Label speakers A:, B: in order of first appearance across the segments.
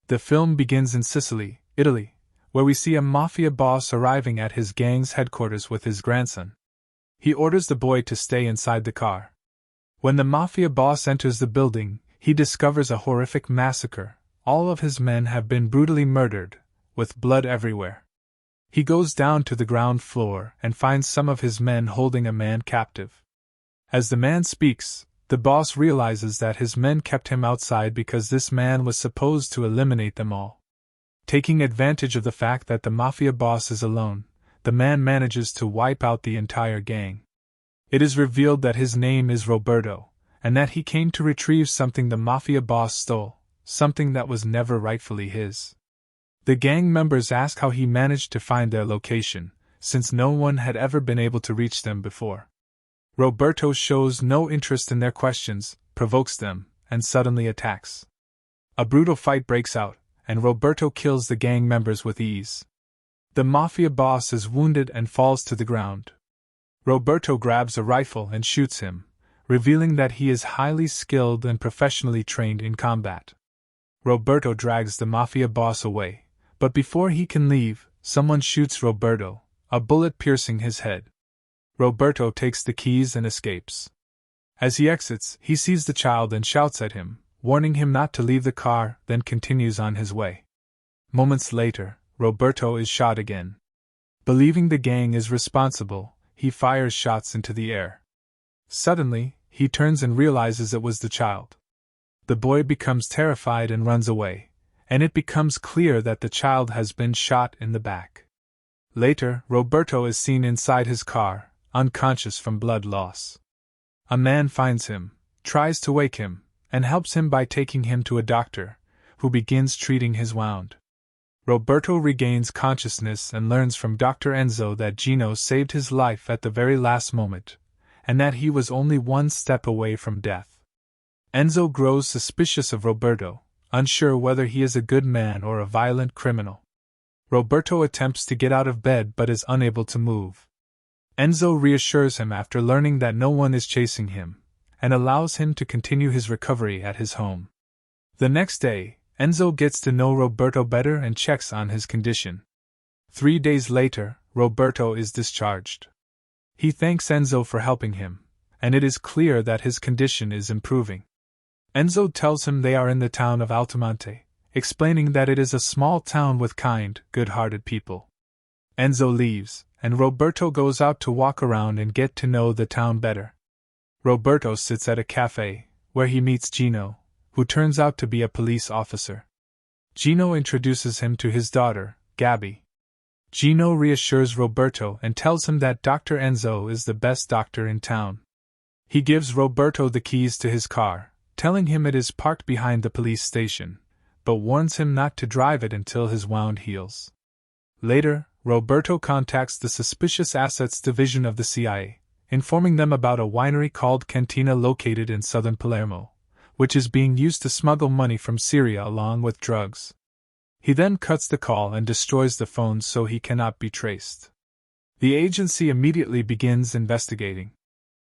A: The film begins in Sicily, Italy, where we see a mafia boss arriving at his gang's headquarters with his grandson. He orders the boy to stay inside the car. When the mafia boss enters the building, he discovers a horrific massacre. All of his men have been brutally murdered, with blood everywhere. He goes down to the ground floor and finds some of his men holding a man captive. As the man speaks, the boss realizes that his men kept him outside because this man was supposed to eliminate them all. Taking advantage of the fact that the mafia boss is alone, the man manages to wipe out the entire gang. It is revealed that his name is Roberto, and that he came to retrieve something the mafia boss stole, something that was never rightfully his. The gang members ask how he managed to find their location, since no one had ever been able to reach them before. Roberto shows no interest in their questions, provokes them, and suddenly attacks. A brutal fight breaks out, and Roberto kills the gang members with ease. The mafia boss is wounded and falls to the ground. Roberto grabs a rifle and shoots him, revealing that he is highly skilled and professionally trained in combat. Roberto drags the mafia boss away, but before he can leave, someone shoots Roberto, a bullet piercing his head. Roberto takes the keys and escapes. As he exits, he sees the child and shouts at him, warning him not to leave the car, then continues on his way. Moments later, Roberto is shot again. Believing the gang is responsible, he fires shots into the air. Suddenly, he turns and realizes it was the child. The boy becomes terrified and runs away, and it becomes clear that the child has been shot in the back. Later, Roberto is seen inside his car, unconscious from blood loss. A man finds him, tries to wake him, and helps him by taking him to a doctor, who begins treating his wound. Roberto regains consciousness and learns from Dr. Enzo that Gino saved his life at the very last moment, and that he was only one step away from death. Enzo grows suspicious of Roberto, unsure whether he is a good man or a violent criminal. Roberto attempts to get out of bed but is unable to move. Enzo reassures him after learning that no one is chasing him, and allows him to continue his recovery at his home. The next day, Enzo gets to know Roberto better and checks on his condition. 3 days later, Roberto is discharged. He thanks Enzo for helping him, and it is clear that his condition is improving. Enzo tells him they are in the town of Altoante, explaining that it is a small town with kind, good-hearted people. Enzo leaves, and Roberto goes out to walk around and get to know the town better. Roberto sits at a cafe, where he meets Gino, who turns out to be a police officer. Gino introduces him to his daughter, Gabby. Gino reassures Roberto and tells him that Dr. Enzo is the best doctor in town. He gives Roberto the keys to his car, telling him it is parked behind the police station, but warns him not to drive it until his wound heals. Later, Roberto contacts the Suspicious Assets Division of the CIA, informing them about a winery called Cantina located in southern Palermo, which is being used to smuggle money from Syria along with drugs. He then cuts the call and destroys the phone so he cannot be traced. The agency immediately begins investigating.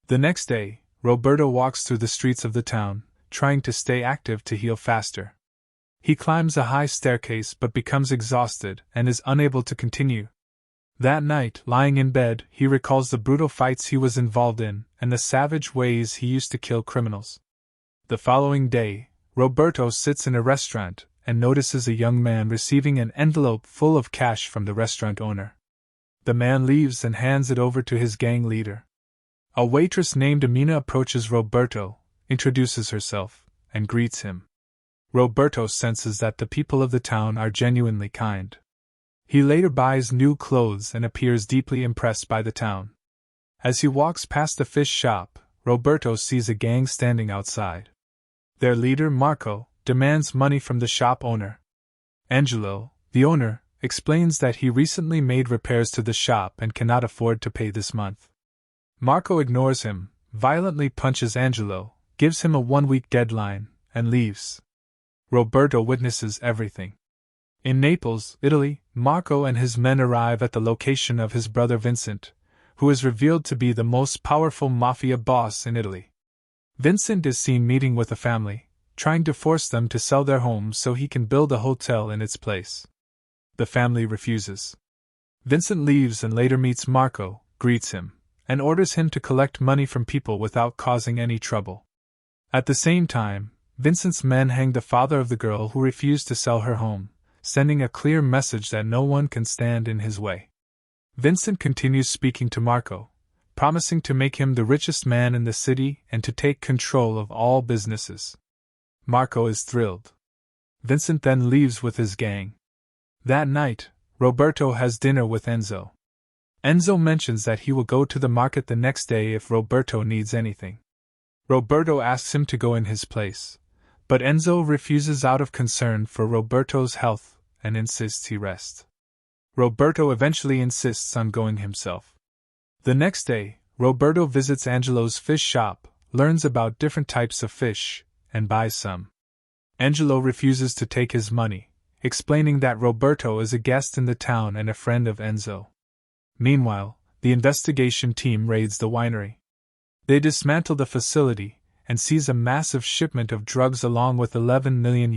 A: The next day, Roberto walks through the streets of the town, trying to stay active to heal faster. He climbs a high staircase but becomes exhausted and is unable to continue. That night, lying in bed, he recalls the brutal fights he was involved in and the savage ways he used to kill criminals. The following day, Roberto sits in a restaurant and notices a young man receiving an envelope full of cash from the restaurant owner. The man leaves and hands it over to his gang leader. A waitress named Amina approaches Roberto, introduces herself, and greets him. Roberto senses that the people of the town are genuinely kind. He later buys new clothes and appears deeply impressed by the town. As he walks past the fish shop, Roberto sees a gang standing outside. Their leader, Marco, demands money from the shop owner. Angelo, the owner, explains that he recently made repairs to the shop and cannot afford to pay this month. Marco ignores him, violently punches Angelo, gives him a 1-week deadline, and leaves. Roberto witnesses everything. In Naples, Italy, Marco and his men arrive at the location of his brother Vincent, who is revealed to be the most powerful mafia boss in Italy. Vincent is seen meeting with a family, trying to force them to sell their home so he can build a hotel in its place. The family refuses. Vincent leaves and later meets Marco, greets him, and orders him to collect money from people without causing any trouble. At the same time, Vincent's men hang the father of the girl who refused to sell her home, sending a clear message that no one can stand in his way. Vincent continues speaking to Marco, promising to make him the richest man in the city and to take control of all businesses. Marco is thrilled. Vincent then leaves with his gang. That night, Roberto has dinner with Enzo. Enzo mentions that he will go to the market the next day if Roberto needs anything. Roberto asks him to go in his place, but Enzo refuses out of concern for Roberto's health and insists he rest. Roberto eventually insists on going himself. The next day, Roberto visits Angelo's fish shop, learns about different types of fish, and buys some. Angelo refuses to take his money, explaining that Roberto is a guest in the town and a friend of Enzo. Meanwhile, the investigation team raids the winery. They dismantle the facility and seize a massive shipment of drugs along with $11 million.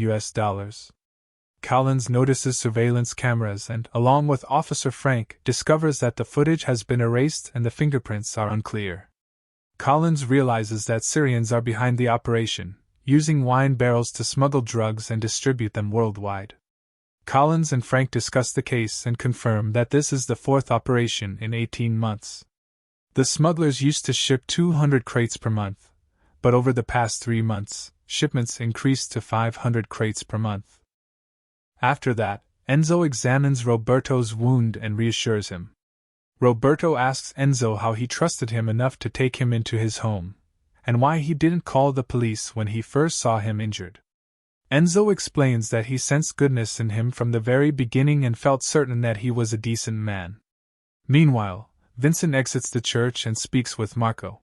A: Collins notices surveillance cameras and, along with Officer Frank, discovers that the footage has been erased and the fingerprints are unclear. Collins realizes that Syrians are behind the operation, using wine barrels to smuggle drugs and distribute them worldwide. Collins and Frank discuss the case and confirm that this is the fourth operation in 18 months. The smugglers used to ship 200 crates per month, but over the past 3 months, shipments increased to 500 crates per month. After that, Enzo examines Roberto's wound and reassures him. Roberto asks Enzo how he trusted him enough to take him into his home, and why he didn't call the police when he first saw him injured. Enzo explains that he sensed goodness in him from the very beginning and felt certain that he was a decent man. Meanwhile, Vincent exits the church and speaks with Marco.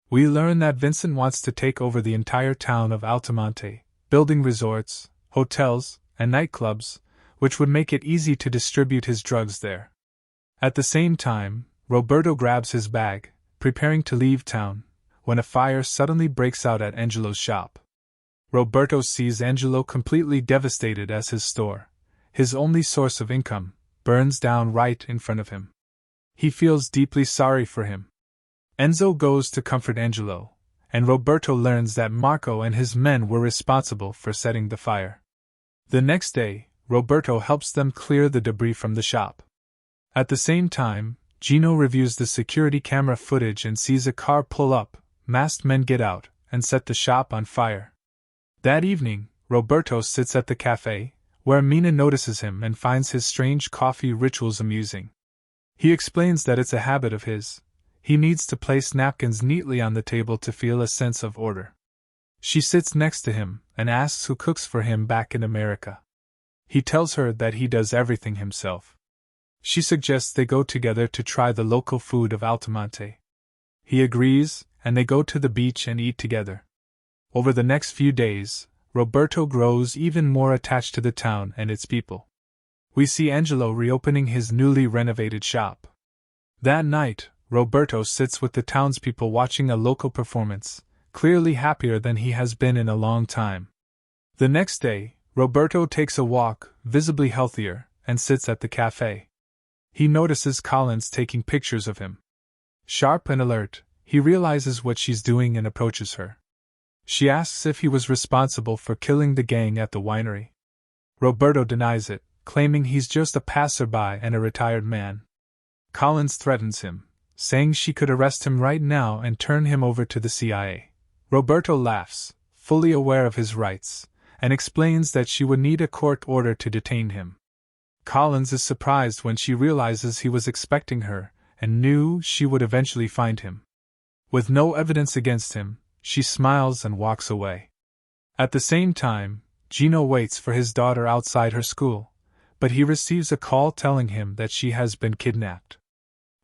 A: We learn that Vincent wants to take over the entire town of Altoante, building resorts, hotels, and nightclubs, which would make it easy to distribute his drugs there. At the same time, Roberto grabs his bag, preparing to leave town, when a fire suddenly breaks out at Angelo's shop. Roberto sees Angelo completely devastated as his store, his only source of income, burns down right in front of him. He feels deeply sorry for him. Enzo goes to comfort Angelo, and Roberto learns that Marco and his men were responsible for setting the fire. The next day, Roberto helps them clear the debris from the shop. At the same time, Gino reviews the security camera footage and sees a car pull up, masked men get out, and set the shop on fire. That evening, Roberto sits at the cafe, where Mina notices him and finds his strange coffee rituals amusing. He explains that it's a habit of his. He needs to place napkins neatly on the table to feel a sense of order. She sits next to him and asks who cooks for him back in America. He tells her that he does everything himself. She suggests they go together to try the local food of Altoante. He agrees, and they go to the beach and eat together. Over the next few days, Roberto grows even more attached to the town and its people. We see Angelo reopening his newly renovated shop. That night, Roberto sits with the townspeople watching a local performance, clearly happier than he has been in a long time. The next day, Roberto takes a walk, visibly healthier, and sits at the cafe. He notices Collins taking pictures of him. Sharp and alert, he realizes what she's doing and approaches her. She asks if he was responsible for killing the gang at the winery. Roberto denies it, claiming he's just a passerby and a retired man. Collins threatens him, saying she could arrest him right now and turn him over to the CIA. Roberto laughs, fully aware of his rights, and explains that she would need a court order to detain him. Collins is surprised when she realizes he was expecting her and knew she would eventually find him. With no evidence against him, she smiles and walks away. At the same time, Gino waits for his daughter outside her school, but he receives a call telling him that she has been kidnapped.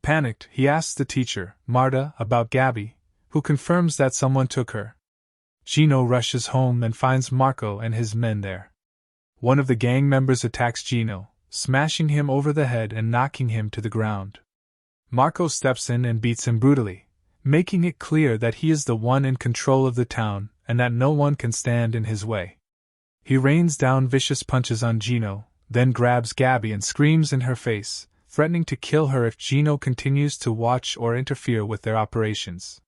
A: Panicked, he asks the teacher, Marta, about Gabby, who confirms that someone took her. Gino rushes home and finds Marco and his men there. One of the gang members attacks Gino, smashing him over the head and knocking him to the ground. Marco steps in and beats him brutally, making it clear that he is the one in control of the town and that no one can stand in his way. He rains down vicious punches on Gino, then grabs Gabby and screams in her face, threatening to kill her if Gino continues to watch or interfere with their operations.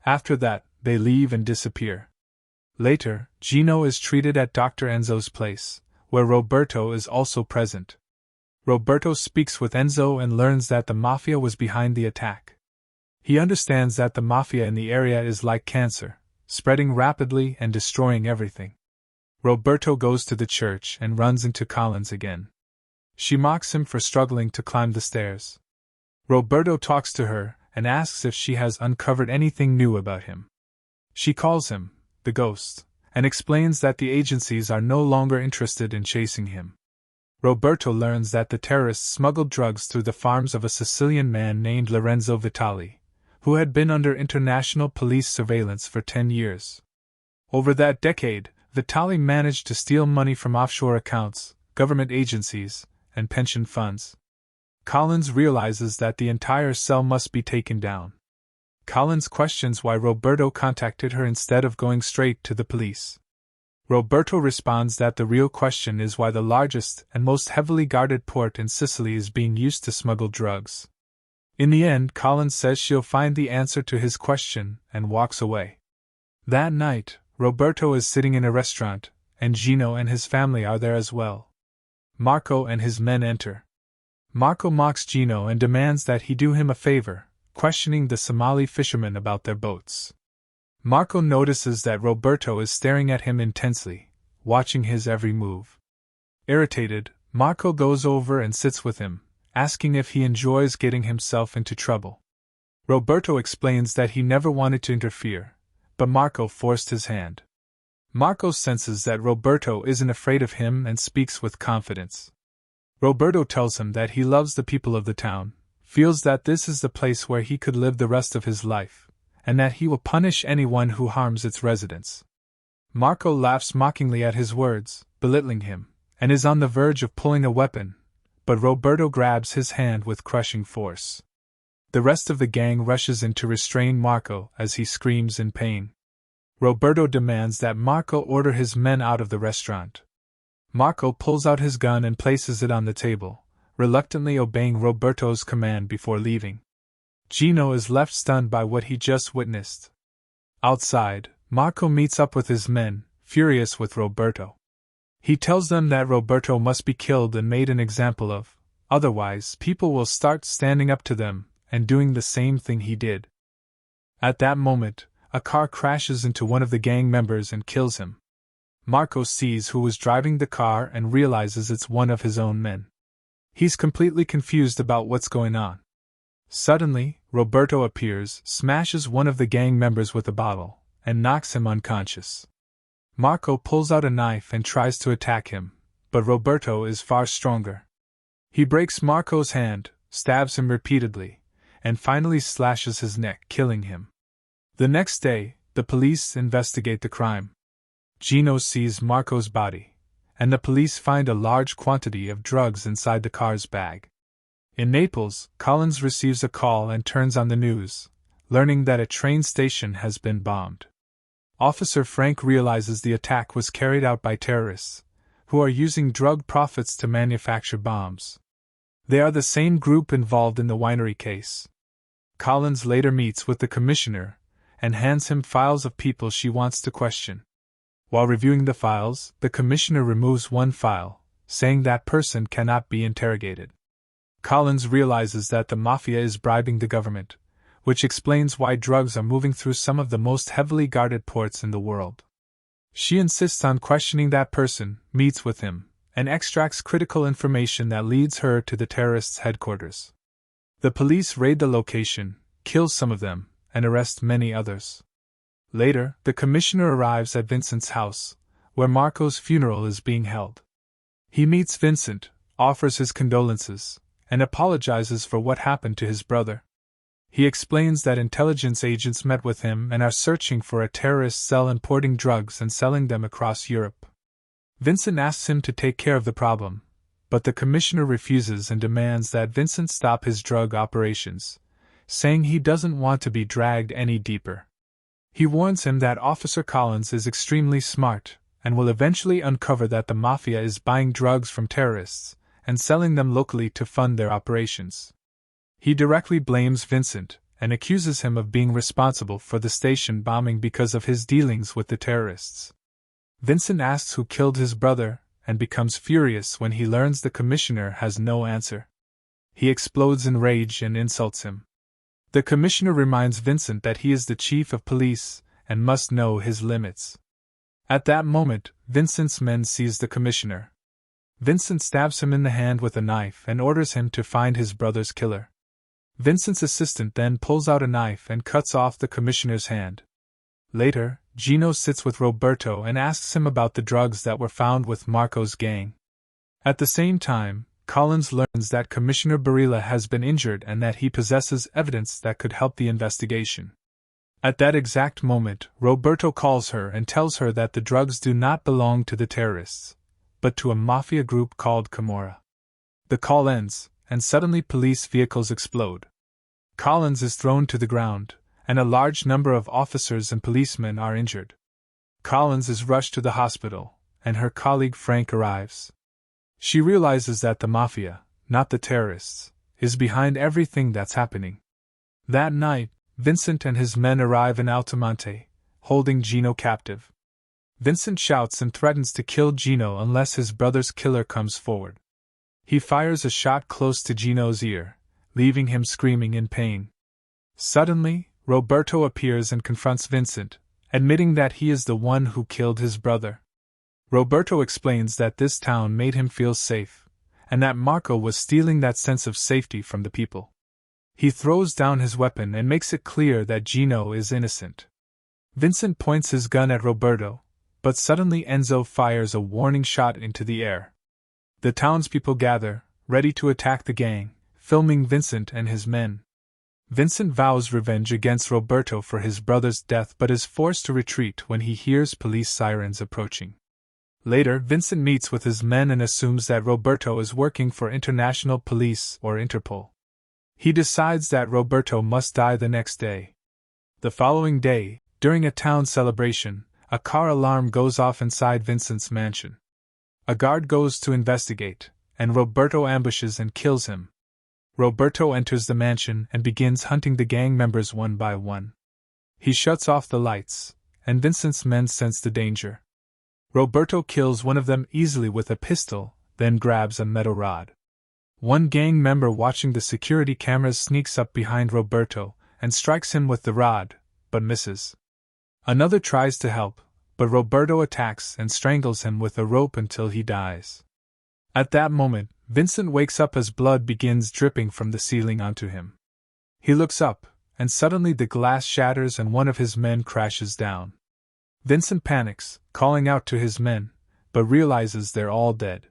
A: After that, they leave and disappear. Later, Gino is treated at Dr. Enzo's place, where Roberto is also present. Roberto speaks with Enzo and learns that the Mafia was behind the attack. He understands that the Mafia in the area is like cancer, spreading rapidly and destroying everything. Roberto goes to the church and runs into Collins again. She mocks him for struggling to climb the stairs. Roberto talks to her and asks if she has uncovered anything new about him. She calls him the Ghost, and explains that the agencies are no longer interested in chasing him. Roberto learns that the terrorists smuggled drugs through the farms of a Sicilian man named Lorenzo Vitali, who had been under international police surveillance for 10 years. Over that decade, Vitali managed to steal money from offshore accounts, government agencies, and pension funds. Collins realizes that the entire cell must be taken down. Collins questions why Roberto contacted her instead of going straight to the police. Roberto responds that the real question is why the largest and most heavily guarded port in Sicily is being used to smuggle drugs. In the end, Collins says she'll find the answer to his question and walks away. That night, Roberto is sitting in a restaurant, and Gino and his family are there as well. Marco and his men enter. Marco mocks Gino and demands that he do him a favor, questioning the Somali fishermen about their boats. Marco notices that Roberto is staring at him intensely, watching his every move. Irritated, Marco goes over and sits with him, asking if he enjoys getting himself into trouble. Roberto explains that he never wanted to interfere, but Marco forced his hand. Marco senses that Roberto isn't afraid of him and speaks with confidence. Roberto tells him that he loves the people of the town, feels that this is the place where he could live the rest of his life, and that he will punish anyone who harms its residents. Marco laughs mockingly at his words, belittling him, and is on the verge of pulling a weapon, but Roberto grabs his hand with crushing force. The rest of the gang rushes in to restrain Marco as he screams in pain. Roberto demands that Marco order his men out of the restaurant. Marco pulls out his gun and places it on the table, reluctantly obeying Roberto's command before leaving. Gino is left stunned by what he just witnessed. Outside, Marco meets up with his men, furious with Roberto. He tells them that Roberto must be killed and made an example of, otherwise people will start standing up to them and doing the same thing he did. At that moment, a car crashes into one of the gang members and kills him. Marco sees who was driving the car and realizes it's one of his own men. He's completely confused about what's going on. Suddenly, Roberto appears, smashes one of the gang members with a bottle, and knocks him unconscious. Marco pulls out a knife and tries to attack him, but Roberto is far stronger. He breaks Marco's hand, stabs him repeatedly, and finally slashes his neck, killing him. The next day, the police investigate the crime. Gino sees Marco's body, and the police find a large quantity of drugs inside the car's bag. In Naples, Collins receives a call and turns on the news, learning that a train station has been bombed. Officer Frank realizes the attack was carried out by terrorists, who are using drug profits to manufacture bombs. They are the same group involved in the winery case. Collins later meets with the commissioner and hands him files of people she wants to question. While reviewing the files, the commissioner removes one file, saying that person cannot be interrogated. Collins realizes that the Mafia is bribing the government, which explains why drugs are moving through some of the most heavily guarded ports in the world. She insists on questioning that person, meets with him, and extracts critical information that leads her to the terrorists' headquarters. The police raid the location, kill some of them, and arrest many others. Later, the commissioner arrives at Vincent's house, where Marco's funeral is being held. He meets Vincent, offers his condolences, and apologizes for what happened to his brother. He explains that intelligence agents met with him and are searching for a terrorist cell importing drugs and selling them across Europe. Vincent asks him to take care of the problem, but the commissioner refuses and demands that Vincent stop his drug operations, saying he doesn't want to be dragged any deeper. He warns him that Officer Collins is extremely smart and will eventually uncover that the Mafia is buying drugs from terrorists and selling them locally to fund their operations. He directly blames Vincent and accuses him of being responsible for the station bombing because of his dealings with the terrorists. Vincent asks who killed his brother and becomes furious when he learns the commissioner has no answer. He explodes in rage and insults him. The commissioner reminds Vincent that he is the chief of police and must know his limits. At that moment, Vincent's men seize the commissioner. Vincent stabs him in the hand with a knife and orders him to find his brother's killer. Vincent's assistant then pulls out a knife and cuts off the commissioner's hand. Later, Gino sits with Roberto and asks him about the drugs that were found with Marco's gang. At the same time, Collins learns that Commissioner Barilla has been injured and that he possesses evidence that could help the investigation. At that exact moment, Roberto calls her and tells her that the drugs do not belong to the terrorists, but to a mafia group called Camorra. The call ends, and suddenly police vehicles explode. Collins is thrown to the ground, and a large number of officers and policemen are injured. Collins is rushed to the hospital, and her colleague Frank arrives. She realizes that the Mafia, not the terrorists, is behind everything that's happening. That night, Vincent and his men arrive in Altoante, holding Gino captive. Vincent shouts and threatens to kill Gino unless his brother's killer comes forward. He fires a shot close to Gino's ear, leaving him screaming in pain. Suddenly, Roberto appears and confronts Vincent, admitting that he is the one who killed his brother. Roberto explains that this town made him feel safe, and that Marco was stealing that sense of safety from the people. He throws down his weapon and makes it clear that Gino is innocent. Vincent points his gun at Roberto, but suddenly Enzo fires a warning shot into the air. The townspeople gather, ready to attack the gang, filming Vincent and his men. Vincent vows revenge against Roberto for his brother's death but is forced to retreat when he hears police sirens approaching. Later, Vincent meets with his men and assumes that Roberto is working for international police or Interpol. He decides that Roberto must die the next day. The following day, during a town celebration, a car alarm goes off inside Vincent's mansion. A guard goes to investigate, and Roberto ambushes and kills him. Roberto enters the mansion and begins hunting the gang members one by one. He shuts off the lights, and Vincent's men sense the danger. Roberto kills one of them easily with a pistol, then grabs a metal rod. One gang member watching the security cameras sneaks up behind Roberto and strikes him with the rod, but misses. Another tries to help, but Roberto attacks and strangles him with a rope until he dies. At that moment, Vincent wakes up as blood begins dripping from the ceiling onto him. He looks up, and suddenly the glass shatters and one of his men crashes down. Vincent panics, calling out to his men, but realizes they're all dead.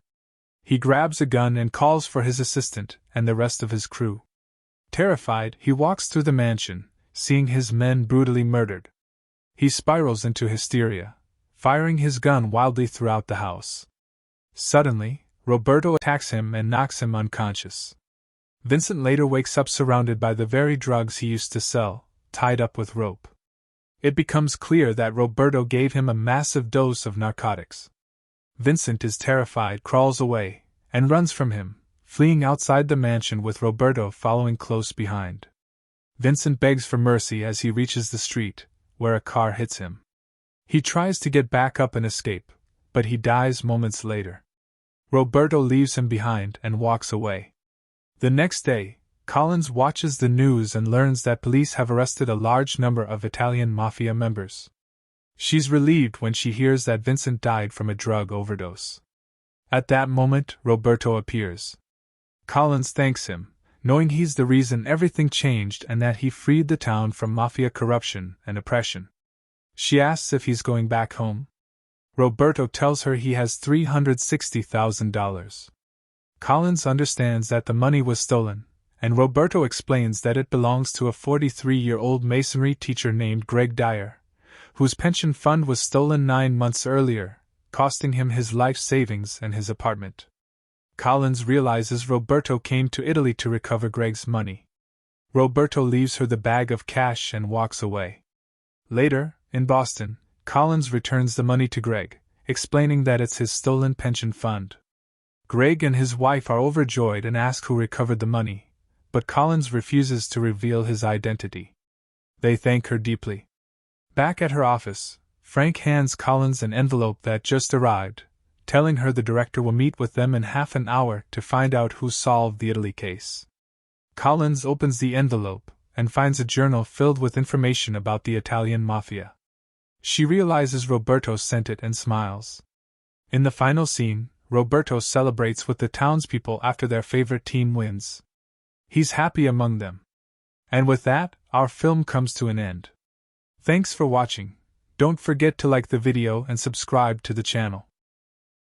A: He grabs a gun and calls for his assistant and the rest of his crew. Terrified, he walks through the mansion, seeing his men brutally murdered. He spirals into hysteria, firing his gun wildly throughout the house. Suddenly, Roberto attacks him and knocks him unconscious. Vincent later wakes up surrounded by the very drugs he used to sell, tied up with rope. It becomes clear that Roberto gave him a massive dose of narcotics. Vincent is terrified, crawls away, and runs from him, fleeing outside the mansion with Roberto following close behind. Vincent begs for mercy as he reaches the street, where a car hits him. He tries to get back up and escape, but he dies moments later. Roberto leaves him behind and walks away. The next day, Collins watches the news and learns that police have arrested a large number of Italian Mafia members. She's relieved when she hears that Vincent died from a drug overdose. At that moment, Roberto appears. Collins thanks him, knowing he's the reason everything changed and that he freed the town from Mafia corruption and oppression. She asks if he's going back home. Roberto tells her he has $360,000. Collins understands that the money was stolen, and Roberto explains that it belongs to a 43-year-old masonry teacher named Greg Dyer, whose pension fund was stolen 9 months earlier, costing him his life savings and his apartment. Collins realizes Roberto came to Italy to recover Greg's money. Roberto leaves her the bag of cash and walks away. Later, In Boston, Collins returns the money to Greg, explaining that it's his stolen pension fund. Greg and his wife are overjoyed and ask who recovered the money, but Collins refuses to reveal his identity. They thank her deeply. Back at her office, Frank hands Collins an envelope that just arrived, telling her the director will meet with them in half an hour to find out who solved the Italy case. Collins opens the envelope and finds a journal filled with information about the Italian Mafia. She realizes Roberto sent it and smiles. In the final scene, Roberto celebrates with the townspeople after their favorite team wins. He's happy among them. And with that, our film comes to an end. Thanks for watching. Don't forget to like the video and subscribe to the channel.